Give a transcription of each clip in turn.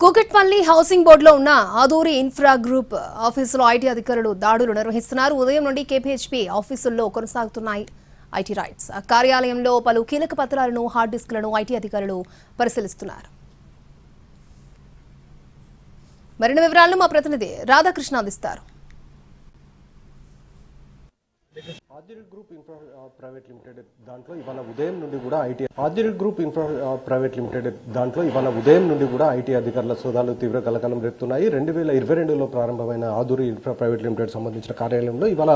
Kukatpally housing బోర్డులో ఉన్న Aduri infra group ఆఫీసులో ఐటీ అధికారులు దాడులు నిర్వహిస్తున్నారు. ఉదయం నుండి కేపీహెచ్పీ ఆఫీసుల్లో కొనసాగుతున్నాయి ఐటీ రైట్స్. కార్యాలయంలో పలు కీలక పత్రాలను, హార్డ్ డిస్క్లను ఐటీ అధికారులు పరిశీలిస్తున్నారు. మరిన్ని వివరాలను మా ప్రతినిధి రాధాకృష్ణ అందిస్తారు. Adil group infra private limited దాంట్లో ఇవాళ ఉదయం నుండి కూడా Adil group infra private limited దాంట్లో ఇవాళ ఉదయం నుండి కూడా ఐటీ అధికారుల సోదాలు తీవ్ర కలకలం రేపుతున్నాయి. 2022లో ప్రారంభమైన ఆదూరి ఇన్ఫ్రా ప్రైవేట్ లిమిటెడ్ సంబంధించిన కార్యాలయంలో ఇవాళ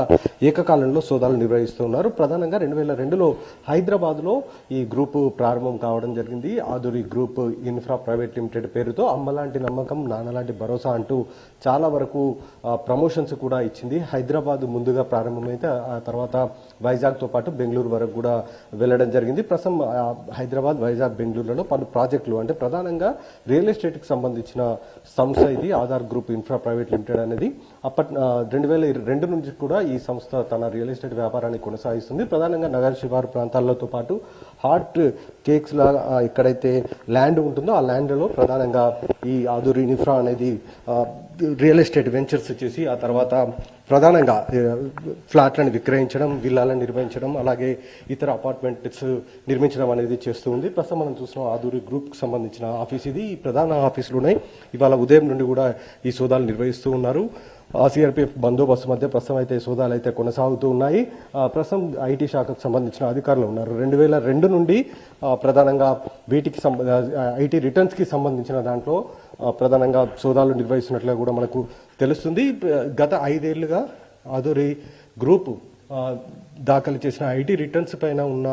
ఏకకాలంలో సోదాలు నిర్వహిస్తున్నారు. ప్రధానంగా 2002లో హైదరాబాద్లో ఈ గ్రూప్ ప్రారంభం కావడం జరిగింది. Aduri group infra private limited పేరుతో అమ్మలాంటి నమ్మకం, నాన్నలాంటి భరోసా అంటూ చాలా వరకు ప్రమోషన్స్ కూడా ఇచ్చింది. హైదరాబాద్ ముందుగా ప్రారంభమైతే ఆ తర్వాత వైజాగ్ తో పాటు బెంగళూరు వరకు కూడా వెళ్లడం జరిగింది. ప్రస్తుతం హైదరాబాద్, వైజాగ్, బెంగళూరులో పలు ప్రాజెక్టులు అంటే ప్రధానంగా రియల్ ఎస్టేట్ కి సంబంధించిన సంస్థ ఇది Aadhaar group infra private limited అనేది. 2002 నుంచి కూడా ఈ సంస్థ తన రియల్ ఎస్టేట్ వ్యాపారాన్ని కొనసాగిస్తుంది. ప్రధానంగా నగర శివారు ప్రాంతాలతో పాటు హాట్ కేక్స్ లా ఎక్కడైతే ల్యాండ్ ఉంటుందో ఆ ల్యాండ్ లో ప్రధానంగా ఈ ఆదూరి ఇన్ఫ్రా అనేది రియల్ ఎస్టేట్ వెంచర్స్ చేసి ఆ తర్వాత ప్రధానంగా ఫ్లాట్లను విక్రయించడం, విల్లాలను నిర్మించడం, అలాగే ఇతర అపార్ట్మెంట్స్ నిర్మించడం అనేది చేస్తూ ఉంది. ప్రస్తుతం మనం చూస్తున్నాం ఆదూరి గ్రూప్ కి సంబంధించిన ఆఫీస్ ఇది. ఈ ప్రధాన ఆఫీసులోనే ఇవాళ ఉదయం నుండి కూడా ఈ సోదాలు నిర్వహిస్తూ ఉన్నారు. సిఆర్పీఎఫ్ బందోబస్తు మధ్య ప్రస్తుతం అయితే సోదాలు అయితే కొనసాగుతూ ఉన్నాయి. ప్రస్తుతం ఐటీ శాఖకు సంబంధించిన అధికారులు ఉన్నారు. 2002 నుండి ప్రధానంగా వీటికి ఐటీ రిటర్న్స్ కి సంబంధించిన దాంట్లో ప్రధానంగా సోదాలు నిర్వహిస్తున్నట్లుగా కూడా మనకు తెలుస్తుంది. గత 5 ఏళ్లుగా ఆదూరి గ్రూప్ దాఖలు చేసిన ఐటీ రిటర్న్స్ పైన ఉన్న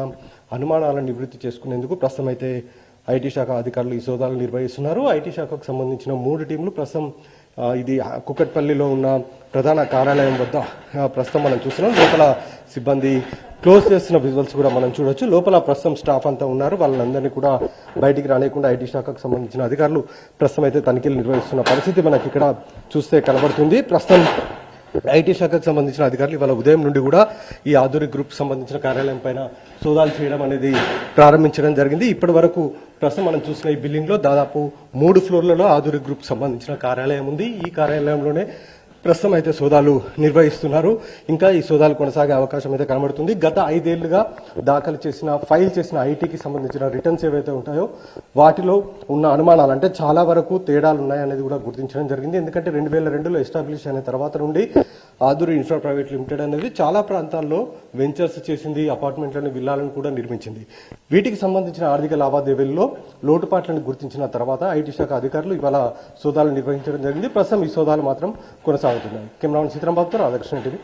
అనుమానాలను నివృత్తి చేసుకునేందుకు ప్రస్తుతం అయితే ఐటీ శాఖ అధికారులు ఈ సోదాలు నిర్వహిస్తున్నారు. ఐటీ శాఖకు సంబంధించిన 3 టీంలు ప్రస్తుతం ఇది కూకట్పల్లిలో ఉన్న ప్రధాన కార్యాలయం వద్ద ప్రస్తుతం మనం చూస్తున్నాం. లోపల సిబ్బంది క్లోజ్ చేస్తున్న విజువల్స్ కూడా మనం చూడొచ్చు. లోపల ప్రస్తుతం స్టాఫ్ అంతా ఉన్నారు. వాళ్ళందరినీ కూడా బయటికి రానియకుండా ఐటీ శాఖకు సంబంధించిన అధికారులు ప్రస్తుతం అయితే తనిఖీలు నిర్వహిస్తున్న పరిస్థితి మనకి ఇక్కడ చూస్తే కనబడుతుంది. ప్రస్తుతం ఐటీ శాఖకు సంబంధించిన అధికారులు ఇవాళ ఉదయం నుండి కూడా ఈ ఆదూరి గ్రూప్ సంబంధించిన కార్యాలయం పైన సోదాలు చేయడం అనేది ప్రారంభించడం జరిగింది. ఇప్పటి వరకు ప్రస్తుతం మనం చూసిన ఈ బిల్డింగ్ లో దాదాపు 3 ఫ్లోర్లలో ఆదూరి గ్రూప్ సంబంధించిన కార్యాలయం ఉంది. ఈ కార్యాలయంలోనే ప్రస్తుతం అయితే సోదాలు నిర్వహిస్తున్నారు. ఇంకా ఈ సోదాలు కొనసాగే అవకాశం అయితే కనబడుతుంది. గత 5 ఏళ్లుగా ఫైల్ చేసిన ఐటీకి సంబంధించిన రిటర్న్స్ ఏవైతే ఉంటాయో వాటిలో ఉన్న అనుమానాలు అంటే చాలా వరకు తేడాలు ఉన్నాయనేది కూడా గుర్తించడం జరిగింది. ఎందుకంటే 2002లో ఎస్టాబ్లిష్ అయిన తర్వాత నుండి ఆదూరి ఇన్ఫ్రా ప్రైవేట్ లిమిటెడ్ అనేది చాలా ప్రాంతాల్లో వెంచర్స్ చేసింది, అపార్ట్మెంట్లను, విల్లాలను కూడా నిర్మించింది. వీటికి సంబంధించిన ఆర్థిక లావాదేవీల్లో లోటుపాట్లను గుర్తించిన తర్వాత ఐటీ శాఖ అధికారులు ఇవాళ సోదాలు నిర్వహించడం జరిగింది. ప్రస్తుతం ఈ సోదాలు మాత్రం కొనసాగుతున్నాయి. కెమెరామెన్ సీతారాంబాబుతో రాధాకృష్ణ టీవీ.